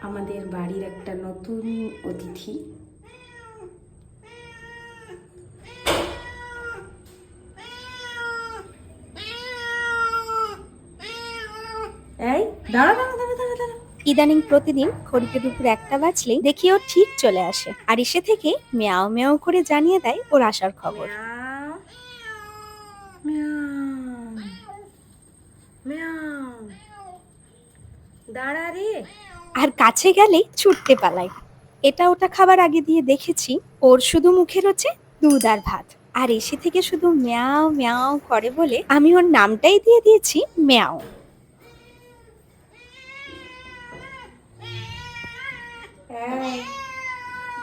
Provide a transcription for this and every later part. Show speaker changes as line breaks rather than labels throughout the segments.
আমাদের বাড়ির একটা নতুন অতিথি। এই দাঁড়া দাঁড়া দাঁড়া দাঁড়া দাঁড়া।
ইদানিং প্রতিদিন ঘড়িতে দুপুর 1টা বাজলেই দেখি ও ঠিক চলে আসে আর এসে থেকে মেয়াও মেয়াও করে জানিয়ে দেয় ওর আসার খবর।
মিয়াও মিয়াও মিয়াও, দাঁড়া রে।
আর কাছে গেলেই ছুটতে পালায়। এটা ওটা খাবার আগে দিয়ে দেখেছি ওর শুধু মুখে রয়েছে দুধ আর ভাত, আর এসে থেকে শুধু মেয়াও মেয়াও করে বলে আমি ওর নামটাই দিয়ে দিয়েছি মেয়াও।
এই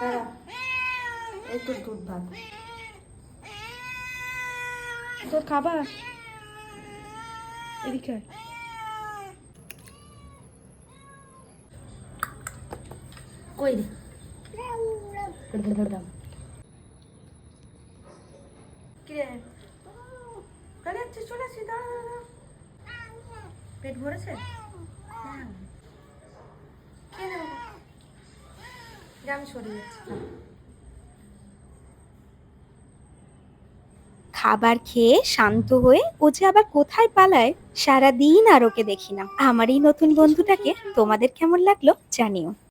দাঁড়া, এই তোর দুধ ভাত, তোর খাবার এদিকে আয়। কই রে? কিরে চলে যাচ্ছিস? চলে আসছিস? দাঁড়া দাঁড়া দাঁড়া। পেট ভরেছে? হ্যাঁ, খেয়ে নে বাবা। যা, আমি সরে যাচ্ছি।
খাবার খেয়ে শান্ত হয়ে ও যে আবার কোথায় পালায় সারাদিন আর ওকে দেখি না। আমার এই নতুন বন্ধুটাকে তোমাদের কেমন লাগলো জানিও।